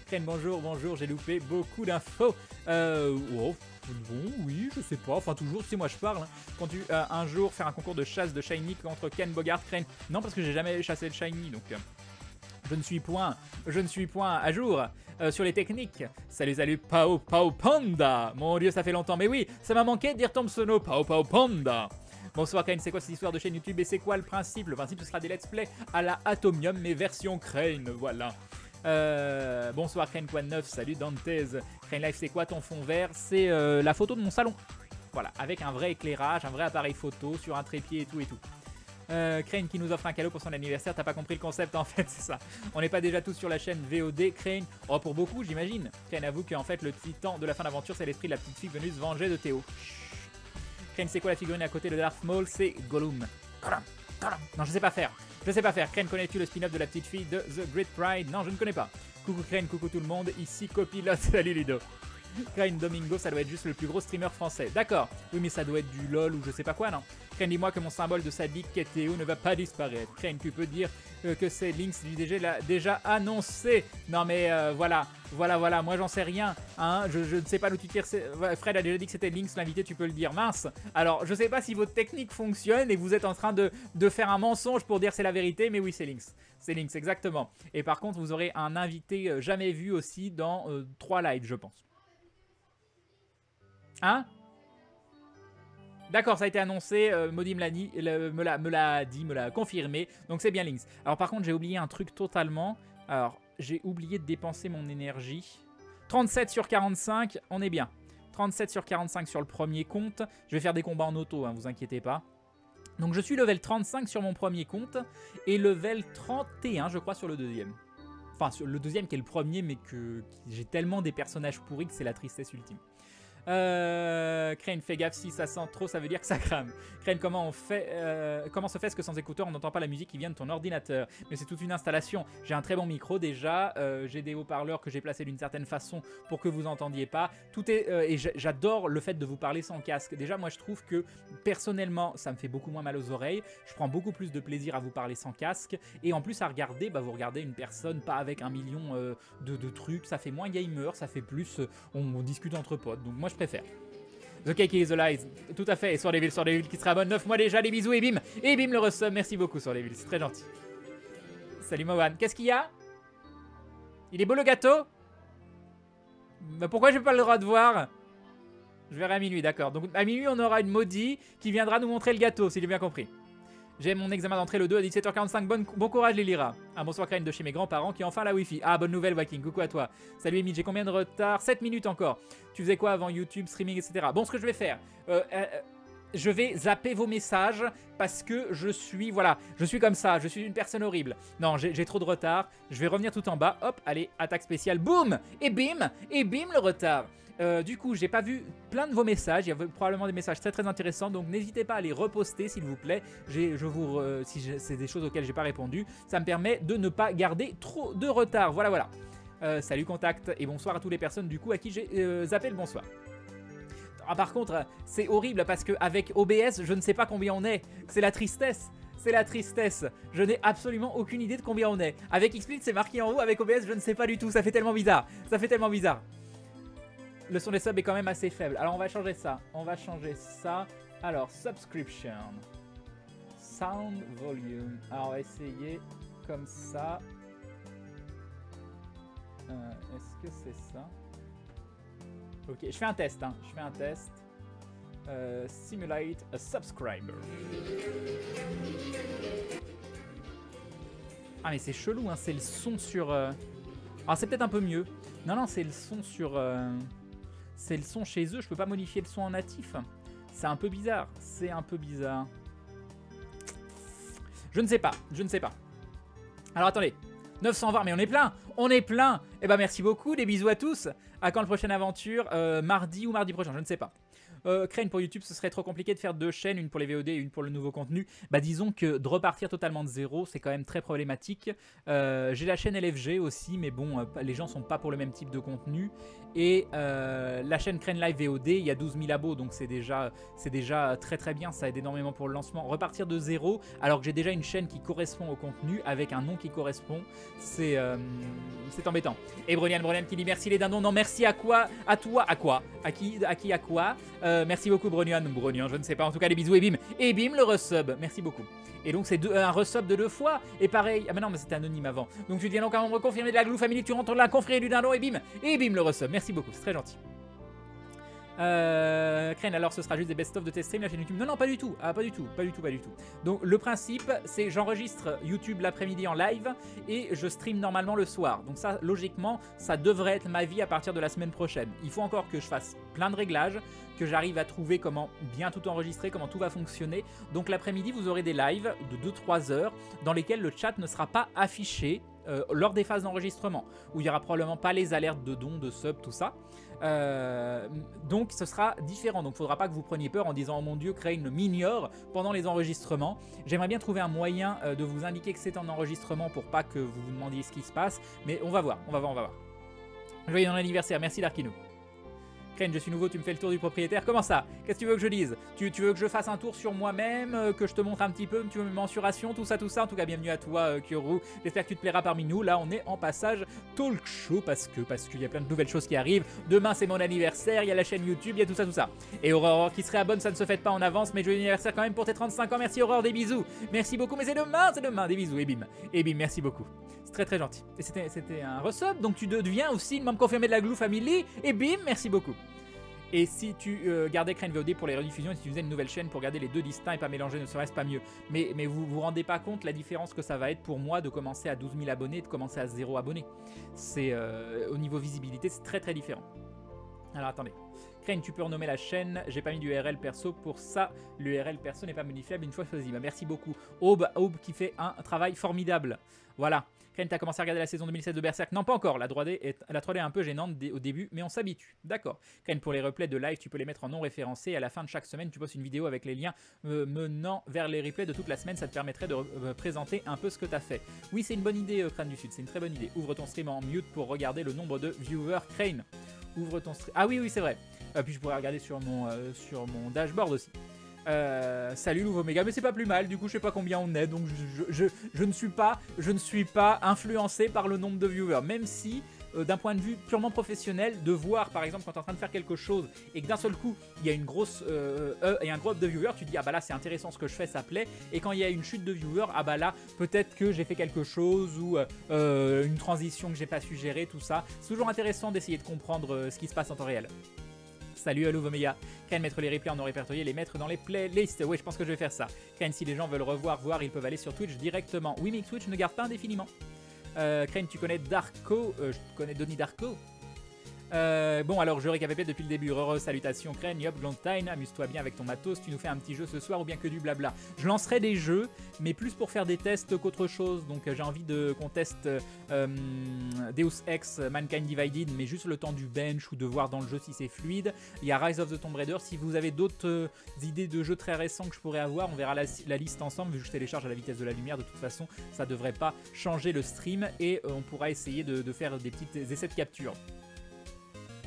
Crane, bonjour, bonjour, j'ai loupé beaucoup d'infos. Oh, bon, oui, je sais pas. Enfin, toujours, tu sais, moi je parle. Hein. Quand tu un jour faire un concours de chasse de Shiny contre Ken Bogart, Crane. Non, parce que j'ai jamais chassé le Shiny, donc je ne suis point à jour sur les techniques. Salut, salut, Pao Pao Panda. Mon dieu, ça fait longtemps, mais oui, ça m'a manqué de dire Thompsono, Pao Pao Panda. Bonsoir Crane, c'est quoi cette histoire de chaîne YouTube et c'est quoi le principe? Le principe, ce sera des let's play à la Atomium, mais version Crane, voilà. Bonsoir Crane Quoi de 9, salut Dantez. Crane Life, c'est quoi ton fond vert? C'est la photo de mon salon. Voilà, avec un vrai éclairage, un vrai appareil photo sur un trépied et tout et tout. Crane qui nous offre un cadeau pour son anniversaire, t'as pas compris le concept en fait, c'est ça. On n'est pas déjà tous sur la chaîne VOD, Crane. Oh, pour beaucoup, j'imagine. Crane avoue qu'en fait, le titan de la fin d'aventure, c'est l'esprit de la petite fille venue se venger de Théo. Crane, c'est quoi la figurine à côté de Darth Maul? C'est Gollum. Gollum. Gollum. Non, je sais pas faire. Je sais pas faire. Crane, connais-tu le spin-off de la petite fille de The Great Pride? Non, je ne connais pas. Coucou Crane, coucou tout le monde. Ici Copilote, salut Ludo. Crane Domingo, ça doit être juste le plus gros streamer français. D'accord. Oui, mais ça doit être du LOL ou je sais pas quoi, non? Crane, dis-moi que mon symbole de sadique Théo ne va pas disparaître. Crane, tu peux dire que c'est Lynx du l'a déjà annoncé. Non, mais voilà. Voilà. Moi, j'en sais rien. Hein. Je ne sais pas d'où tu tires. Fred a déjà dit que c'était Lynx, l'invité, tu peux le dire. Mince. Alors, je sais pas si votre technique fonctionne et vous êtes en train de faire un mensonge pour dire c'est la vérité, mais oui, c'est Lynx. C'est Lynx, exactement. Et par contre, vous aurez un invité jamais vu aussi dans 3 lives, je pense. Hein? D'accord, ça a été annoncé, Maudit me l'a confirmé, donc c'est bien Lynx. Alors par contre, j'ai oublié un truc totalement. Alors, j'ai oublié de dépenser mon énergie. 37 sur 45, on est bien. 37 sur 45 sur le premier compte. Je vais faire des combats en auto, hein, vous inquiétez pas. Donc je suis level 35 sur mon premier compte et level 31, je crois, sur le deuxième. Enfin, sur le deuxième qui est le premier, mais que j'ai tellement des personnages pourris que c'est la tristesse ultime. Crane, fais gaffe, si ça sent trop, ça veut dire que ça crame. Crane, comment se fait ce que sans écouteurs on n'entend pas la musique qui vient de ton ordinateur? Mais c'est toute une installation. J'ai un très bon micro déjà, j'ai des haut-parleurs que j'ai placés d'une certaine façon pour que vous entendiez pas. Tout est et j'adore le fait de vous parler sans casque. Déjà, moi je trouve que personnellement, ça me fait beaucoup moins mal aux oreilles. Je prends beaucoup plus de plaisir à vous parler sans casque et en plus à regarder, bah, vous regardez une personne pas avec 1 million de trucs. Ça fait moins gamer, ça fait plus, on discute entre potes. Donc moi je préfère. The Cake is Alive, tout à fait, et sur les villes qui sera bonne, 9 mois déjà, les bisous et bim le resub, merci beaucoup sur les villes, c'est très gentil. Salut Mowan, qu'est-ce qu'il y a? Il est beau le gâteau? Bah pourquoi j'ai pas le droit de voir? Je verrai à minuit, d'accord, donc à minuit on aura une maudit qui viendra nous montrer le gâteau, si j'ai bien compris. J'ai mon examen d'entrée le 2 à 17h45. Bon courage les Lyra. Un bonsoir Crane de chez mes grands-parents qui ont enfin la Wi-Fi. Ah, bonne nouvelle Viking, coucou à toi. Salut Emile, j'ai combien de retard? 7 minutes encore. Tu faisais quoi avant YouTube, streaming, etc. Bon, ce que je vais faire, je vais zapper vos messages parce que je suis comme ça, je suis une personne horrible. Non, j'ai trop de retard. Je vais revenir tout en bas. Hop, allez, attaque spéciale. Boum! Et bim le retard. Du coup, j'ai pas vu plein de vos messages. Il y avait probablement des messages très très intéressants. Donc n'hésitez pas à les reposter s'il vous plaît. Si c'est des choses auxquelles j'ai pas répondu, ça me permet de ne pas garder trop de retard. Voilà. Salut Contact et bonsoir à toutes les personnes du coup à qui j'ai zappé le bonsoir. Ah, par contre, c'est horrible parce qu'avec OBS, je ne sais pas combien on est. C'est la tristesse. C'est la tristesse. Je n'ai absolument aucune idée de combien on est. Avec XSplit, c'est marqué en haut. Avec OBS, je ne sais pas du tout. Ça fait tellement bizarre. Le son des subs est quand même assez faible. Alors, on va changer ça. Alors, subscription. Sound volume. Alors, on va essayer comme ça. Est-ce que c'est ça? Ok, je fais un test. Simulate a subscriber. Ah mais c'est chelou, hein, c'est le son sur... Ah c'est peut-être un peu mieux. Non, c'est le son sur... C'est le son chez eux, je peux pas modifier le son en natif. C'est un peu bizarre, Je ne sais pas. Alors attendez, 920, mais on est plein. Eh ben merci beaucoup, des bisous à tous. À quand la prochaine aventure? Mardi ou mardi prochain, je ne sais pas. Crane, pour YouTube, ce serait trop compliqué de faire 2 chaînes, une pour les VOD et une pour le nouveau contenu. Bah disons que de repartir totalement de zéro, c'est quand même très problématique. J'ai la chaîne LFG aussi, mais bon, les gens sont pas pour le même type de contenu. Et la chaîne Crane Live VOD, il y a 12 000 abos, donc c'est déjà très très bien, ça aide énormément pour le lancement. Repartir de zéro, alors que j'ai déjà une chaîne qui correspond au contenu, avec un nom qui correspond, c'est embêtant. Et Bronian qui dit merci les dindons, non merci à quoi? À toi? À quoi? À qui? À quoi? Merci beaucoup Bronian, je ne sais pas, en tout cas les bisous et bim le resub, merci beaucoup. Et donc c'est un resub de 2 fois. Et pareil, ah mais non mais c'était anonyme avant. Donc tu deviens donc un membre confirmé de la Glou Family, tu rentres dans la confrérie du dindon et bim le resub. Merci beaucoup, c'est très gentil. Crane, alors ce sera juste des best-of de tes streams la chaîne YouTube? Non, pas du tout. Ah, pas du tout. Donc le principe, c'est j'enregistre YouTube l'après-midi en live et je stream normalement le soir. Donc ça, logiquement, ça devrait être ma vie à partir de la semaine prochaine. Il faut encore que je fasse plein de réglages, que j'arrive à trouver comment bien tout enregistrer, comment tout va fonctionner. Donc l'après-midi, vous aurez des lives de 2-3 heures dans lesquels le chat ne sera pas affiché lors des phases d'enregistrement, où il n'y aura probablement pas les alertes de dons, de subs, tout ça. Donc ce sera différent, donc il ne faudra pas que vous preniez peur en disant oh mon dieu, Crane m'ignore pendant les enregistrements. J'aimerais bien trouver un moyen de vous indiquer que c'est un enregistrement pour pas que vous vous demandiez ce qui se passe, mais on va voir. Joyeux anniversaire, merci Darkino. Crane, je suis nouveau, tu me fais le tour du propriétaire. Comment ça? Qu'est-ce que tu veux que je dise? Tu veux que je fasse un tour sur moi-même, que je te montre un petit peu, tu veux mes mensurations, tout ça. En tout cas, bienvenue à toi, Kyoru. J'espère que tu te plairas parmi nous. Là, on est en passage talk show parce qu'il y a plein de nouvelles choses qui arrivent. Demain, c'est mon anniversaire, il y a la chaîne YouTube, il y a tout ça. Et Aurore qui serait abonne, ça ne se fête pas en avance, mais joyeux anniversaire quand même pour tes 35 ans. Merci Aurore, des bisous. Merci beaucoup, mais c'est demain, des bisous. Et bim, merci beaucoup. C'est très très gentil. Et c'était un resub, donc tu deviens aussi une membre confirmée de la Glou Family. Et bim, merci beaucoup. Et si tu gardais Crane VOD pour les rediffusions et si tu faisais une nouvelle chaîne pour garder les deux distincts et pas mélanger, ne serait-ce pas mieux. Mais vous vous rendez pas compte la différence que ça va être pour moi de commencer à 12 000 abonnés et de commencer à 0 abonnés. C'est au niveau visibilité, c'est très très différent. Alors attendez. Crane, tu peux renommer la chaîne. J'ai pas mis d'URL perso pour ça. L'URL perso n'est pas modifiable une fois choisi. Bah, merci beaucoup. Aube qui fait un travail formidable. Voilà. Crane, t'as commencé à regarder la saison 2016 de Berserk? Non, pas encore. La 3D est un peu gênante au début, mais on s'habitue. D'accord. Crane, pour les replays de live, tu peux les mettre en non référencé. Et à la fin de chaque semaine, tu postes une vidéo avec les liens menant vers les replays de toute la semaine. Ça te permettrait de présenter un peu ce que t'as fait. Oui, c'est une bonne idée, Crane du Sud. C'est une très bonne idée. Ouvre ton stream en mute pour regarder le nombre de viewers. Crane, ouvre ton stream. Ah oui, c'est vrai. Puis je pourrais regarder sur mon dashboard aussi. Salut nouveau méga, mais c'est pas plus mal, du coup je sais pas combien on est, donc je ne suis pas influencé par le nombre de viewers, même si d'un point de vue purement professionnel, de voir par exemple quand tu es en train de faire quelque chose et que d'un seul coup il y a une grosse et un gros up de viewers, tu te dis ah bah là c'est intéressant ce que je fais, ça plaît, et quand il y a une chute de viewers, ah bah là peut-être que j'ai fait quelque chose ou une transition que j'ai pas su gérer, tout ça. C'est toujours intéressant d'essayer de comprendre ce qui se passe en temps réel. Salut à Louvomeya. Crane, mettre les replays en non répertoriés, les mettre dans les playlists. Oui, je pense que je vais faire ça. Crane, si les gens veulent voir, ils peuvent aller sur Twitch directement. Oui, mais Twitch ne garde pas indéfiniment. Crane, tu connais Darko? Je connais Donnie Darko. Bon, alors je récapitule depuis le début. Heureux, salutations Crane, yop, Glantine, amuse-toi bien avec ton matos. Tu nous fais un petit jeu ce soir ou bien que du blabla? Je lancerai des jeux, mais plus pour faire des tests qu'autre chose. Donc j'ai envie qu'on teste Deus Ex Mankind Divided, mais juste le temps du bench ou de voir dans le jeu si c'est fluide. Il y a Rise of the Tomb Raider. Si vous avez d'autres idées de jeux très récents que je pourrais avoir, on verra la liste ensemble. Vu que je télécharge à la vitesse de la lumière, de toute façon, ça devrait pas changer le stream et on pourra essayer de faire des petits essais de capture.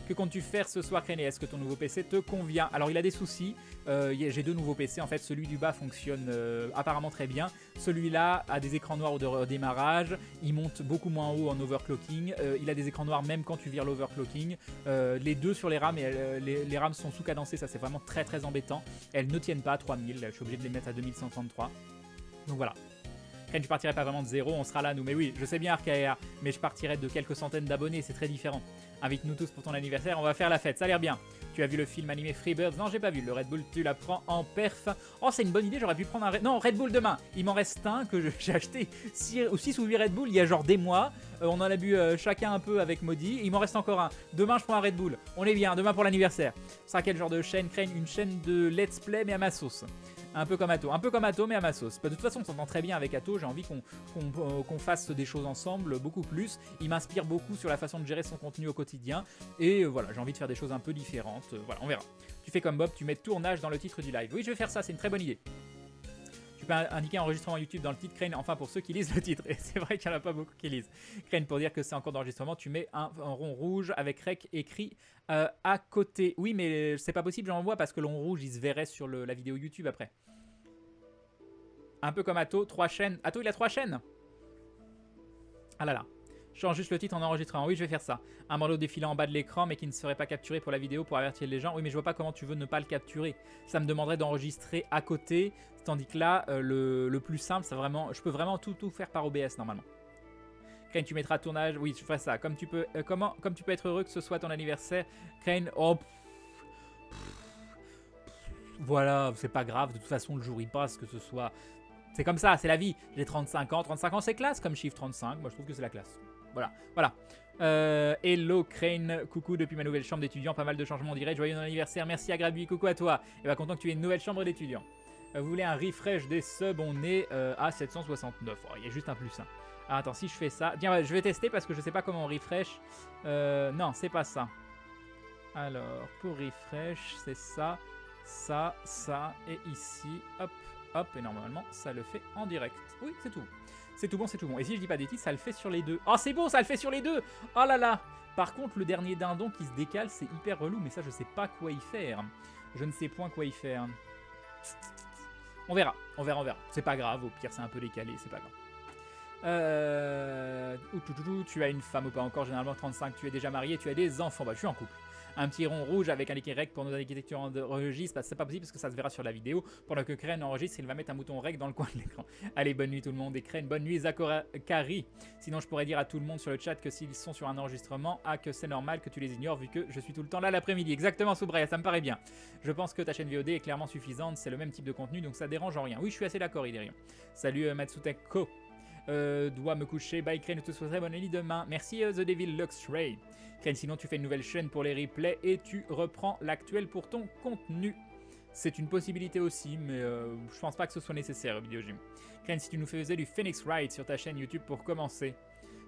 Que comptes-tu faire ce soir, Crane? Est-ce que ton nouveau PC te convient? Alors, il a des soucis. J'ai deux nouveaux PC. En fait, celui du bas fonctionne apparemment très bien. Celui-là a des écrans noirs au démarrage. Il monte beaucoup moins haut en overclocking. Il a des écrans noirs même quand tu vires l'overclocking. Les deux sur les RAM, les RAM sont sous-cadencées. Ça, c'est vraiment très très embêtant. Elles ne tiennent pas à 3000. Je suis obligé de les mettre à 2133. Donc voilà. Crane, je partirai pas vraiment de zéro, on sera là nous. Mais oui, je sais bien Arcaer, mais je partirai de quelques centaines d'abonnés, c'est très différent. Invite-nous tous pour ton anniversaire, on va faire la fête, ça a l'air bien. Tu as vu le film animé Freebirds? Non, j'ai pas vu. Le Red Bull, tu la prends en perf. Oh, c'est une bonne idée, j'aurais pu prendre un Non, Red Bull demain. Il m'en reste un que j'ai acheté 6 ou 8 Red Bull il y a genre des mois. On en a bu chacun un peu avec Maudit. Il m'en reste encore un. Demain, je prends un Red Bull. On est bien, demain pour l'anniversaire. Ce sera quel genre de chaîne, Crane? Une chaîne de let's play, mais à ma sauce. Un peu comme Atto, mais à ma sauce. De toute façon, on s'entend très bien avec Atto. J'ai envie qu'on fasse des choses ensemble beaucoup plus. Il m'inspire beaucoup sur la façon de gérer son contenu au quotidien. Et voilà, j'ai envie de faire des choses un peu différentes. Voilà, on verra. Tu fais comme Bob, tu mets tournage dans le titre du live. Oui, je vais faire ça, c'est une très bonne idée. Tu peux indiquer enregistrement YouTube dans le titre Crane, enfin pour ceux qui lisent le titre. Et c'est vrai qu'il n'y en a pas beaucoup qui lisent. Crane, pour dire que c'est encore d'enregistrement, tu mets un rond rouge avec rec écrit à côté. Oui, mais c'est pas possible, j'en vois, parce que le rond rouge, il se verrait sur la vidéo YouTube après. Un peu comme Atto, 3 chaînes. Atto, il a 3 chaînes. Ah là là. Je change juste le titre en enregistrant. Oui, je vais faire ça. Un bandeau défilant en bas de l'écran, mais qui ne serait pas capturé pour la vidéo pour avertir les gens. Oui, mais je vois pas comment tu veux ne pas le capturer. Ça me demanderait d'enregistrer à côté. Tandis que là, le plus simple, c'est vraiment... Je peux vraiment tout faire par OBS normalement. Crane, tu mettras tournage. Oui, je ferai ça. Comme tu peux être heureux que ce soit ton anniversaire. Crane, oh... Voilà, c'est pas grave. De toute façon, le jour il passe, que ce soit... C'est comme ça, c'est la vie. J'ai 35 ans. 35 ans, c'est classe comme chiffre 35. Moi, je trouve que c'est la classe. Voilà, voilà. Hello Crane, coucou depuis ma nouvelle chambre d'étudiant. Pas mal de changements en direct. Joyeux anniversaire. Merci à Grabuy, coucou à toi. Et bah, content que tu aies une nouvelle chambre d'étudiant. Vous voulez un refresh des subs? On est à 769. Oh, il y a juste un plus 1. Ah, attends, si je fais ça... Tiens, ouais, je vais tester parce que je sais pas comment on refresh. Non, c'est pas ça. Alors, pour refresh, c'est ça, ça, ça, et ici, hop, hop, et normalement, ça le fait en direct. Oui, c'est tout. C'est tout bon, c'est tout bon. Et si je dis pas des titres, ça le fait sur les deux. Oh, c'est bon, ça le fait sur les deux. Oh là là. Par contre, le dernier dindon qui se décale, c'est hyper relou, mais ça, je sais pas quoi y faire. Je ne sais point quoi y faire. On verra, on verra, on verra. C'est pas grave, au pire, c'est un peu décalé, c'est pas grave. Tu as une femme ou pas encore, généralement 35, tu es déjà marié, tu as des enfants. Bah, je suis en couple. Un petit rond rouge avec un écrit rec pour nos architectures enregistre. C'est pas possible parce que ça se verra sur la vidéo. Pendant que Crane enregistre, il va mettre un bouton rec dans le coin de l'écran. Allez, bonne nuit tout le monde. Et Crane, bonne nuit Zakari. Sinon, je pourrais dire à tout le monde sur le chat que s'ils sont sur un enregistrement, que c'est normal que tu les ignores vu que je suis tout le temps là l'après-midi. Exactement, Soubraya, ça me paraît bien. Je pense que ta chaîne VOD est clairement suffisante. C'est le même type de contenu donc ça dérange en rien. Oui, je suis assez d'accord, Idérion. Salut Matsuteko. Dois me coucher. Bye Crane, je te souhaiterais bonne nuit demain. Merci The Devil Lux Ray. Crane, sinon tu fais une nouvelle chaîne pour les replays et tu reprends l'actuel pour ton contenu. C'est une possibilité aussi, mais je pense pas que ce soit nécessaire, Videogym. Crane, si tu nous faisais du Phoenix Wright sur ta chaîne YouTube pour commencer.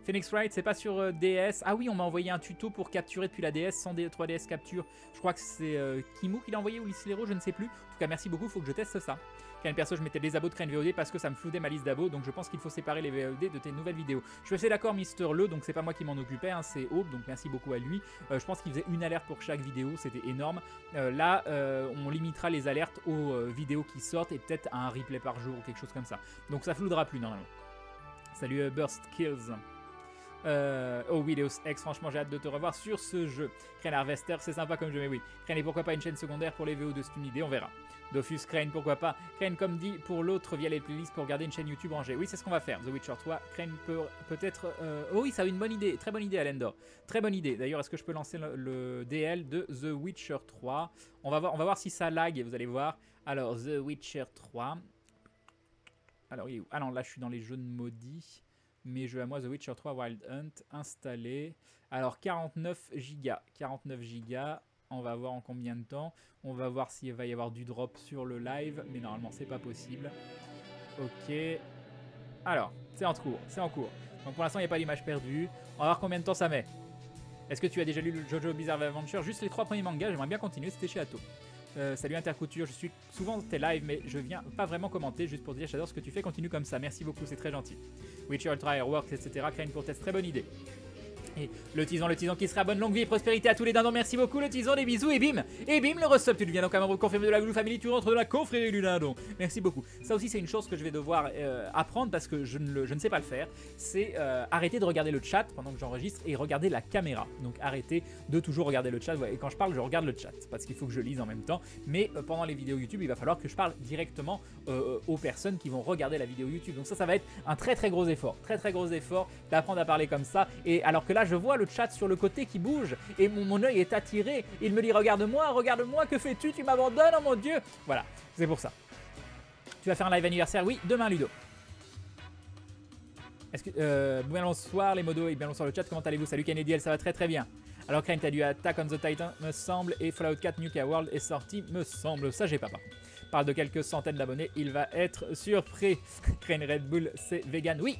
Phoenix Wright, c'est pas sur DS. Ah oui, on m'a envoyé un tuto pour capturer depuis la DS sans 3DS capture. Je crois que c'est Kimu qui l'a envoyé ou Lislero, je ne sais plus. En tout cas, merci beaucoup, il faut que je teste ça. Crane perso, je mettais des abos de Crane VOD parce que ça me floudait ma liste d'abos, donc je pense qu'il faut séparer les VOD de tes nouvelles vidéos. Je suis assez d'accord, Mister Le, donc c'est pas moi qui m'en occupais, hein, c'est Aube, donc merci beaucoup à lui. Je pense qu'il faisait une alerte pour chaque vidéo, c'était énorme. Là, on limitera les alertes aux vidéos qui sortent et peut-être un replay par jour ou quelque chose comme ça. Donc ça floudera plus normalement. Salut Burst Kills. Oh Videos X, franchement j'ai hâte de te revoir sur ce jeu. Crane Harvester, c'est sympa comme jeu, mais oui. Crane, et pourquoi pas une chaîne secondaire pour les VO de c'est une idée, on verra. Dofus, Crane, pourquoi pas. Crane, comme dit, pour l'autre via les playlists pour garder une chaîne YouTube rangée. Oui, c'est ce qu'on va faire. The Witcher 3, Crane peut-être... Oh oui, ça a une bonne idée, très bonne idée Alendor. Très bonne idée. D'ailleurs, est-ce que je peux lancer le DL de The Witcher 3? On va voir si ça lag, vous allez voir. Alors, The Witcher 3. Alors, il est où? Ah non, là je suis dans les jeux de maudits. Mes jeux à moi, The Witcher 3 Wild Hunt, installé. Alors 49 Go. 49 Go. On va voir en combien de temps. On va voir s'il va y avoir du drop sur le live. Mais normalement, c'est pas possible. Ok. Alors, c'est en cours. C'est en cours. Donc pour l'instant, il n'y a pas d'image perdue. On va voir combien de temps ça met. Est-ce que tu as déjà lu le Jojo Bizarre Adventure? Juste les 3 premiers mangas. J'aimerais bien continuer. C'était chez Atto. Salut Intercouture, je suis souvent tes lives mais je viens pas vraiment commenter juste pour te dire j'adore ce que tu fais, continue comme ça, merci beaucoup, c'est très gentil. Witcher Ultra Airworks, etc. Crane pour test, très bonne idée. Et le tison qui sera bonne longue vie et prospérité à tous les dindons, merci beaucoup le tison, des bisous et bim, le resub, tu deviens donc un membre confirmé de la Glue Family, tu rentres dans la confrérie du dindon, merci beaucoup. Ça aussi c'est une chose que je vais devoir apprendre parce que je ne sais pas le faire, c'est arrêter de regarder le chat pendant que j'enregistre et regarder la caméra, donc arrêter de toujours regarder le chat, et quand je parle je regarde le chat, parce qu'il faut que je lise en même temps, mais pendant les vidéos YouTube il va falloir que je parle directement aux personnes qui vont regarder la vidéo YouTube, donc ça va être un très gros effort, très gros effort d'apprendre à parler comme ça, et alors que là je vois le chat sur le côté qui bouge et mon œil est attiré. Il me dit regarde-moi, que fais-tu? Tu m'abandonnes, oh mon Dieu. Voilà, c'est pour ça. Tu vas faire un live anniversaire? Oui, demain Ludo. Est-ce que bien bonsoir les modos et bien bonsoir le chat. Comment allez-vous? Salut Kennedy, ça va très bien. Alors Crane, t'as du Attack on the Titan me semble et Fallout 4 Nuka World est sorti me semble. Ça j'ai pas. parle de quelques centaines d'abonnés, il va être surpris. Crane Red Bull, c'est vegan. Oui,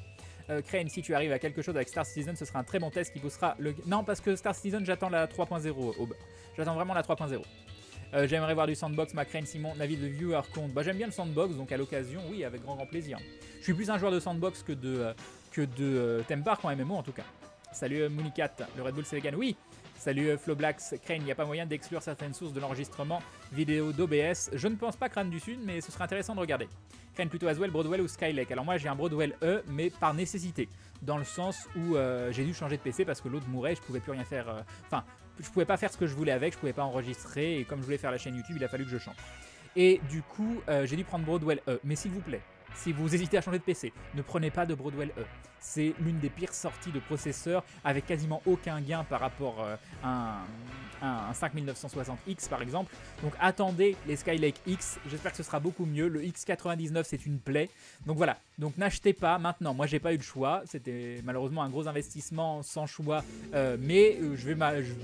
Crane, si tu arrives à quelque chose avec Star Citizen, ce sera un très bon test qui poussera le... Non, parce que Star Citizen, j'attends la 3.0, Aube. J'attends vraiment la 3.0. J'aimerais voir du sandbox, ma Crane Simon, l'avis de viewer compte. Bah, j'aime bien le sandbox, donc à l'occasion, oui, avec grand plaisir. Je suis plus un joueur de sandbox que de theme park en MMO en tout cas. Salut Moonicat, le Red Bull c'est vegan, oui. Salut Flowblax, Crane, il n'y a pas moyen d'exclure certaines sources de l'enregistrement vidéo d'OBS. Je ne pense pas Crane du Sud, mais ce serait intéressant de regarder. Crane plutôt Aswell, Broadwell ou Skylake. Alors moi j'ai un Broadwell E, mais par nécessité. Dans le sens où j'ai dû changer de PC parce que l'autre mourait, je pouvais plus rien faire. Enfin, je pouvais pas faire ce que je voulais avec, je pouvais pas enregistrer. Et comme je voulais faire la chaîne YouTube, il a fallu que je change. Et du coup, j'ai dû prendre Broadwell E. Mais s'il vous plaît, si vous hésitez à changer de PC, ne prenez pas de Broadwell E. C'est l'une des pires sorties de processeur avec quasiment aucun gain par rapport à un 5960X par exemple. Donc attendez les Skylake X, j'espère que ce sera beaucoup mieux. Le X99 c'est une plaie. Donc voilà, donc n'achetez pas maintenant. Moi j'ai pas eu le choix, c'était malheureusement un gros investissement sans choix. Mais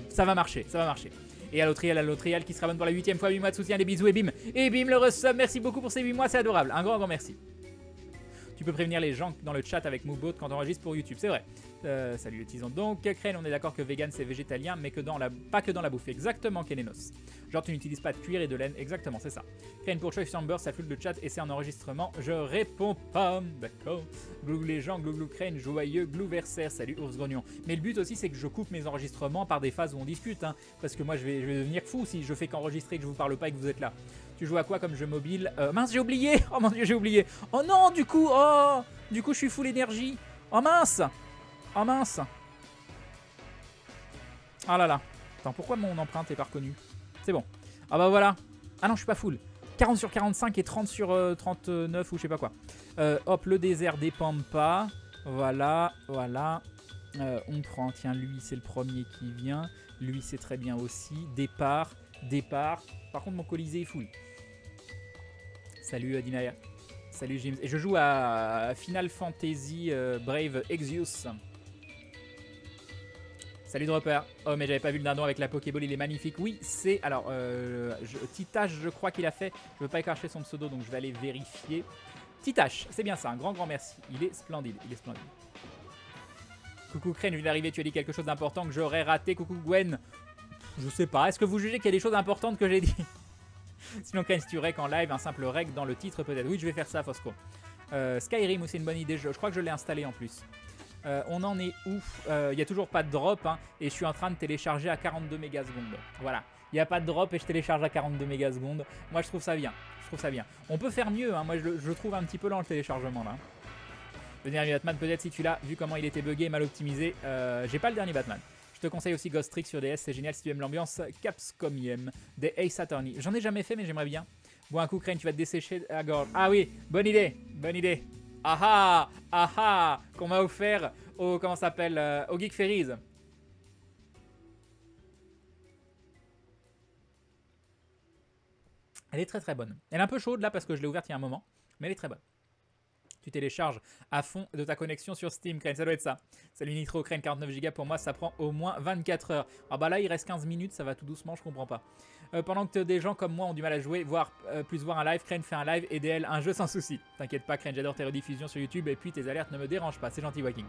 ça va marcher, ça va marcher. Et à Allotrial qui sera bonne pour la 8ème fois, 8 mois de soutien, des bisous et bim. Et bim le resub, merci beaucoup pour ces 8 mois, c'est adorable. Un grand merci. Tu peux prévenir les gens dans le chat avec Moobot quand on enregistre pour YouTube, c'est vrai. Salut Tison. Donc, Crane, on est d'accord que vegan c'est végétalien, mais que pas que dans la bouffe. Exactement, Kenenos. Genre, tu n'utilises pas de cuir et de laine. Exactement, c'est ça. Crane pour Choice Chamber, ça flûte le chat et c'est en enregistrement. Je réponds pas. D'accord. Glou les gens, glou Crane, joyeux, glou Versaire. Salut Ours Grognon. Mais le but aussi, c'est que je coupe mes enregistrements par des phases où on discute. Hein, parce que moi, je vais devenir fou si je fais qu'enregistrer et que je vous parle pas et que vous êtes là. Tu joues à quoi comme jeu mobile? Mince, j'ai oublié. Oh mon dieu, j'ai oublié. Oh non, du coup, je suis full énergie. Oh mince. Oh mince. Ah là là. Attends, pourquoi mon empreinte est pas reconnue? C'est bon. Ah bah voilà. Ah non, je suis pas full. 40 sur 45 et 30 sur 39 ou je sais pas quoi. Hop, le désert des Pampas. Voilà, voilà. On prend, tiens, lui c'est le premier qui vient. Lui c'est très bien aussi. Départ, départ. Par contre mon colisée est full. Salut Dinaya. Salut James. Et je joue à Final Fantasy Brave Exvius. Salut Dropper. Oh mais j'avais pas vu le dindon avec la Pokéball, il est magnifique. Oui, c'est... Alors, Titache, je crois qu'il a fait. Je veux pas écorcher son pseudo, donc je vais aller vérifier. Titache, c'est bien ça, un grand merci. Il est splendide, il est splendide. Coucou Crane, je viens d'arriver, tu as dit quelque chose d'important que j'aurais raté. Coucou Gwen. Je sais pas, est-ce que vous jugez qu'il y a des choses importantes que j'ai dit? Sinon Crane, si tu rec en live, un simple rec dans le titre peut-être. Oui, je vais faire ça, Fosco. Skyrim, c'est une bonne idée, je crois que je l'ai installé en plus. On en est où? Il n'y a toujours pas de drop hein, et je suis en train de télécharger à 42 mégasecondes. Voilà, il n'y a pas de drop et je télécharge à 42 mégasecondes. Moi je trouve ça bien, On peut faire mieux, hein. Moi je trouve un petit peu lent le téléchargement là. Le dernier Batman peut-être si tu l'as vu comment il était buggé et mal optimisé. J'ai pas le dernier Batman. Je te conseille aussi Ghost Trick sur DS, c'est génial si tu aimes l'ambiance Capscomium des Ace Attorney. J'en ai jamais fait mais j'aimerais bien. Bon un coup Crane, tu vas te dessécher à gorge. Ah oui, bonne idée, bonne idée. Ah ah, qu'on m'a offert au, comment ça s'appelle, au Geek Ferries. Elle est très très bonne. Elle est un peu chaude là parce que je l'ai ouverte il y a un moment, mais elle est très bonne. Tu télécharges à fond de ta connexion sur Steam, Crane, ça doit être ça. Salut Nitro, Crane, 49 Go pour moi, ça prend au moins 24 heures. Ah bah là il reste 15 minutes, ça va tout doucement, je comprends pas. Pendant que des gens comme moi ont du mal à jouer, voire plus voir un live, Crane fait un live et DL un jeu sans souci. T'inquiète pas Crane, j'adore tes rediffusions sur YouTube et puis tes alertes ne me dérangent pas, c'est gentil Waking.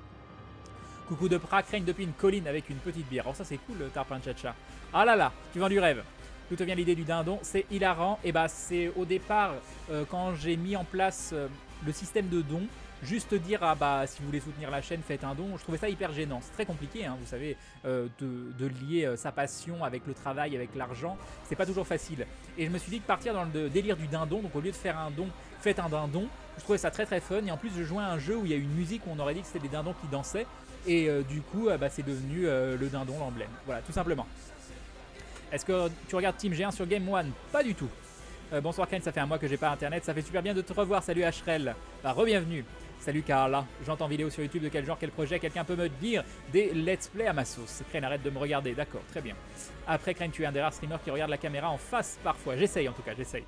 Coucou de Pra, Crane depuis une colline avec une petite bière. Oh ça c'est cool le Tarpin Chacha. Ah là là, tu vends du rêve. D'où te vient l'idée du dindon? C'est hilarant. Et bah c'est au départ quand j'ai mis en place le système de dons. Juste dire, ah bah si vous voulez soutenir la chaîne, faites un don. Je trouvais ça hyper gênant. C'est très compliqué, hein, vous savez, de lier sa passion avec le travail, avec l'argent. C'est pas toujours facile. Et je me suis dit de partir dans le délire du dindon. Donc au lieu de faire un don, faites un dindon. Je trouvais ça très très fun. Et en plus, je jouais à un jeu où il y a une musique où on aurait dit que c'était des dindons qui dansaient. Et du coup, bah, c'est devenu le dindon, l'emblème. Voilà, tout simplement. Est-ce que tu regardes Team G1 sur Game One? Pas du tout. Bonsoir Crane, ça fait un mois que j'ai pas internet. Ça fait super bien de te revoir. Salut HRL. Bah, re-bienvenue. Salut Carla, j'entends vidéo sur YouTube de quel genre, quel projet, quelqu'un peut me dire des let's play à ma sauce. Crane, arrête de me regarder, d'accord, très bien. Après Crane, tu es un des rares streamers qui regarde la caméra en face parfois. J'essaye en tout cas, j'essaye.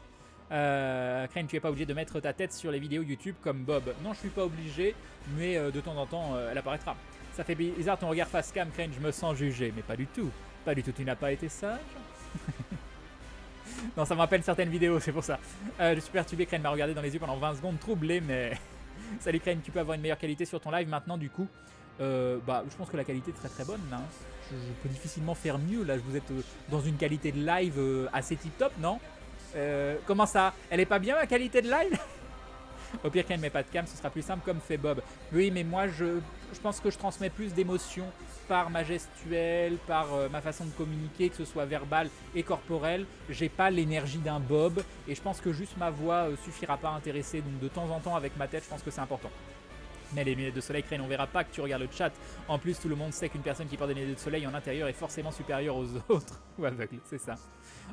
Crane, tu es pas obligé de mettre ta tête sur les vidéos YouTube comme Bob. Non, je suis pas obligé, mais de temps en temps, elle apparaîtra. Ça fait bizarre ton regard face cam, Crane, je me sens jugé, mais pas du tout. Pas du tout, tu n'as pas été sage. Non, ça me rappelle certaines vidéos, c'est pour ça. Je suis perturbé, Crane m'a regardé dans les yeux pendant 20 secondes, troublé, mais... Salut Crane, tu peux avoir une meilleure qualité sur ton live maintenant, du coup. Bah, je pense que la qualité est très très bonne, là. Hein. Je peux difficilement faire mieux, là. Vous êtes dans une qualité de live assez tip-top, non? Comment ça? Elle est pas bien, ma qualité de live? Au pire, Crane met pas de cam, ce sera plus simple comme fait Bob. Oui, mais moi, je pense que je transmets plus d'émotions par ma gestuelle, par ma façon de communiquer, que ce soit verbal et corporel. J'ai pas l'énergie d'un Bob et je pense que juste ma voix suffira pas à intéresser. Donc de temps en temps, avec ma tête, je pense que c'est important. Mais les lunettes de soleil, Crane, on verra pas que tu regardes le chat. En plus, tout le monde sait qu'une personne qui porte des lunettes de soleil en intérieur est forcément supérieure aux autres. Ou aveugle, c'est ça.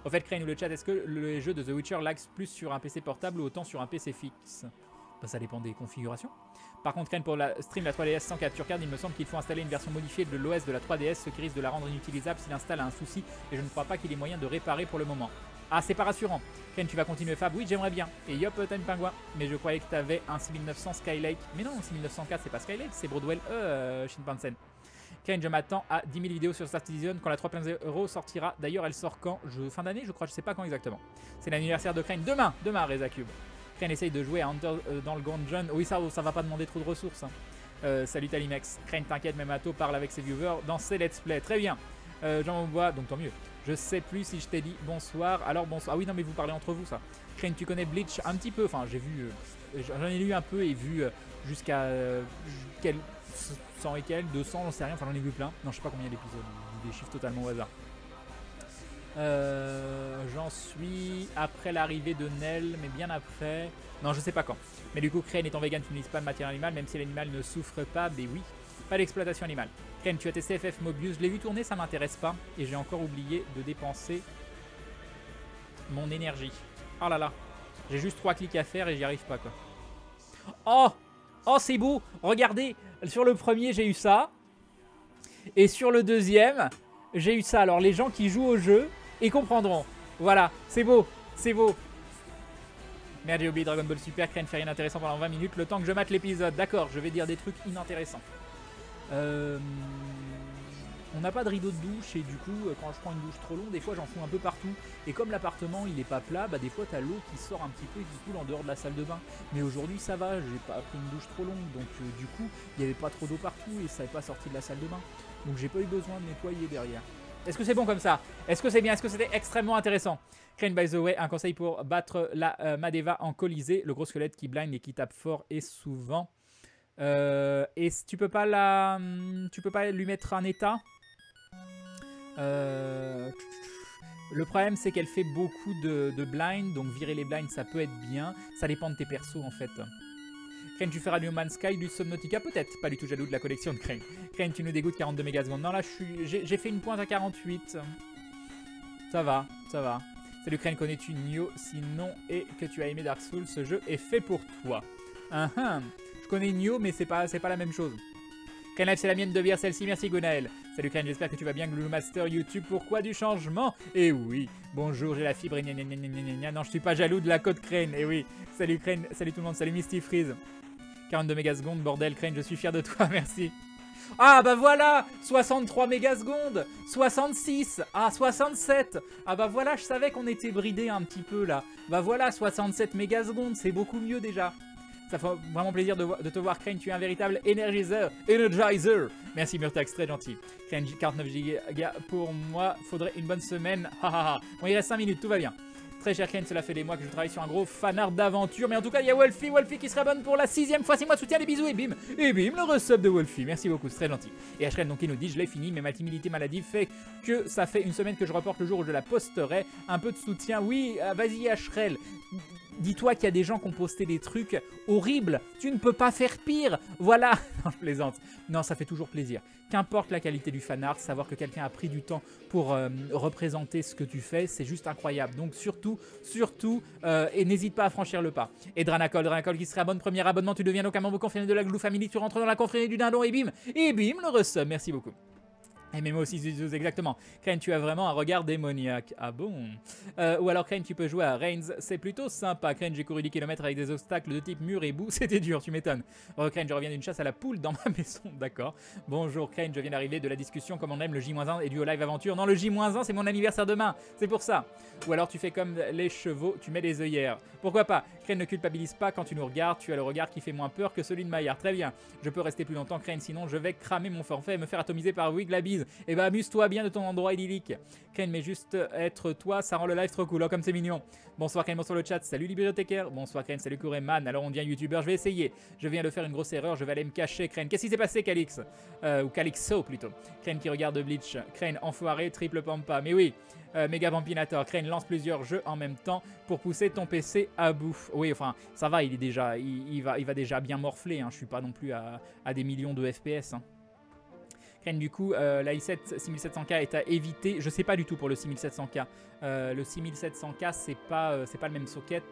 Au fait, Crane ou le chat, est-ce que les jeux de The Witcher lags plus sur un PC portable ou autant sur un PC fixe? Bah, ça dépend des configurations. Par contre, Crane, pour la stream la 3DS sans capture card, il me semble qu'il faut installer une version modifiée de l'OS de la 3DS, ce qui risque de la rendre inutilisable s'il installe un souci, et je ne crois pas qu'il ait moyen de réparer pour le moment. Ah, c'est pas rassurant. Crane, tu vas continuer Fab? Oui, j'aimerais bien. Et yop, Time Pingouin. Mais je croyais que tu avais un 6900 Skylake. Mais non, 6904, c'est pas Skylake, c'est Broadwell Shinpansen. Crane, je m'attends à 10 000 vidéos sur Star Citizen quand la 3.0 sortira. D'ailleurs, elle sort quand? Fin d'année, je crois, je sais pas quand exactement. C'est l'anniversaire de Crane. Demain, Reza Cube. Crane essaye de jouer à Hunter dans le Gungeon. Oui, ça va pas demander trop de ressources. Hein. Salut Talimex. Crane, t'inquiète, même Atto parle avec ses viewers dans ses let's play. Très bien. J'en vois, donc tant mieux. Je sais plus si je t'ai dit bonsoir. Alors bonsoir. Ah oui, non, mais vous parlez entre vous, ça. Crane, tu connais Bleach un petit peu. Enfin, j'ai vu. J'en ai lu un peu et vu jusqu'à 100 et quelques, 200, j'en sais rien. Enfin, j'en ai vu plein. Non, je sais pas combien d'épisodes. Des chiffres totalement au hasard. J'en suis après l'arrivée de Nell, mais bien après. Non, je sais pas quand. Mais du coup, Crane étant vegan, tu n'utilises pas de matière animale, même si l'animal ne souffre pas. Mais oui, pas d'exploitation animale. Crane, tu as testé FF Mobius. Je l'ai vu tourner, ça m'intéresse pas. Et j'ai encore oublié de dépenser mon énergie. Oh là là. J'ai juste 3 clics à faire et j'y arrive pas, quoi. Oh! Oh, c'est beau! Regardez, sur le premier, j'ai eu ça. Et sur le deuxième, j'ai eu ça. Alors, les gens qui jouent au jeu, ils comprendront. Voilà, c'est beau, c'est beau. Merde, j'ai oublié Dragon Ball Super. Crane fait rien d'intéressant pendant 20 minutes, le temps que je mate l'épisode. D'accord, je vais dire des trucs inintéressants. On n'a pas de rideau de douche et du coup, quand je prends une douche trop longue, des fois j'en fous un peu partout. Et comme l'appartement il est pas plat, bah des fois t'as l'eau qui sort un petit peu et qui coule en dehors de la salle de bain. Mais aujourd'hui ça va, j'ai pas pris une douche trop longue, donc du coup il n'y avait pas trop d'eau partout et ça n'est pas sorti de la salle de bain. Donc j'ai pas eu besoin de nettoyer derrière. Est-ce que c'est bon comme ça? Est-ce que c'est bien? Est-ce que c'était extrêmement intéressant? Crane, by the way, un conseil pour battre la Madeva en colisée, le gros squelette qui blind et qui tape fort et souvent. Et tu peux pas lui mettre un état. Le problème c'est qu'elle fait beaucoup de blind, donc virer les blinds ça peut être bien. Ça dépend de tes persos en fait. Crane, tu feras du No Man's Sky, du Subnautica peut-être. Pas du tout jaloux de la collection de Crane. Crane, tu nous dégoûtes 42 mégasecondes. Non là j'ai fait une pointe à 48. Ça va, ça va. Salut Crane, connais-tu Nioh? Sinon, et que tu as aimé Dark Souls, ce jeu est fait pour toi. Je connais Nioh, mais c'est pas la même chose. Crane Life, c'est la mienne de bière, celle-ci. Merci Gonaël. Salut Crane, j'espère que tu vas bien. Glue Master YouTube, pourquoi du changement? Eh oui, bonjour, j'ai la fibre. Non, je suis pas jaloux de la côte Crane. Eh oui, salut Crane, salut tout le monde, salut Misty Freeze. 42 mégasecondes, bordel Crane, je suis fier de toi, merci. Ah bah voilà, 63 mégasecondes, 66, ah 67, ah bah voilà, je savais qu'on était bridé un petit peu là. Bah voilà, 67 mégasecondes, c'est beaucoup mieux déjà. Ça fait vraiment plaisir de te voir, Crane, tu es un véritable énergiseur. Energizer. Merci Murtax, très gentil. Crane, 49 Go pour moi, faudrait une bonne semaine. Bon, il reste 5 minutes, tout va bien. Très cher Crane, cela fait des mois que je travaille sur un gros fanart d'aventure. Mais en tout cas, il y a Wolfie qui serait bonne pour la 6ème fois. 6 mois de soutien, des bisous et bim, le resub de Wolfie. Merci beaucoup, c'est très gentil. Et Ashrel, donc, il nous dit, je l'ai fini, mais ma timidité maladive fait que ça fait une semaine que je reporte le jour où je la posterai. Un peu de soutien, oui, vas-y Ashrel. Dis-toi qu'il y a des gens qui ont posté des trucs horribles. Tu ne peux pas faire pire. Voilà. Non, je plaisante. Non, ça fait toujours plaisir. Qu'importe la qualité du fanart, savoir que quelqu'un a pris du temps pour représenter ce que tu fais, c'est juste incroyable. Donc surtout, et n'hésite pas à franchir le pas. Et Dranacol qui serait abonne, premier abonnement, tu deviens donc un membre confirmé de la Glue Family, tu rentres dans la confrérie du dindon et bim, le resub. Merci beaucoup. Et même aussi, exactement. Crane, tu as vraiment un regard démoniaque. Ah bon? Ou alors, Crane, tu peux jouer à Reigns. C'est plutôt sympa. Crane, j'ai couru 10 km avec des obstacles de type mur et boue. C'était dur, tu m'étonnes. Oh, Crane, je reviens d'une chasse à la poule dans ma maison. D'accord. Bonjour, Crane, je viens d'arriver de la discussion comme on aime le J-1 et du live aventure. Non, le J-1, c'est mon anniversaire demain. C'est pour ça. Ou alors, tu fais comme les chevaux, tu mets des œillères. Pourquoi pas? Crane, ne culpabilise pas quand tu nous regardes. Tu as le regard qui fait moins peur que celui de Maillard. Très bien. Je peux rester plus longtemps, Crane, sinon je vais cramer mon forfait et me faire atomiser par Wig la bise. Et bah, amuse-toi bien de ton endroit idyllique. Crane, mais juste être toi, ça rend le live trop cool. Oh, comme c'est mignon. Bonsoir Crane, bonsoir le chat. Salut bibliothécaire. Bonsoir Crane, salut Koureman. Alors on devient youtubeur, je vais essayer. Je viens de faire une grosse erreur, je vais aller me cacher. Crane, qu'est-ce qui s'est passé Calix? Ou Calixo plutôt. Crane qui regarde Bleach. Crane, enfoiré, triple pampa. Mais oui. Mega Pampinator, Crane lance plusieurs jeux en même temps pour pousser ton PC à bout. Oui, enfin, ça va, il va déjà bien morfler. Hein. Je suis pas non plus à des millions de FPS. Hein. Crane, du coup, la i7 6700K est à éviter. Je sais pas du tout pour le 6700K. Le 6700K, c'est pas le même socket.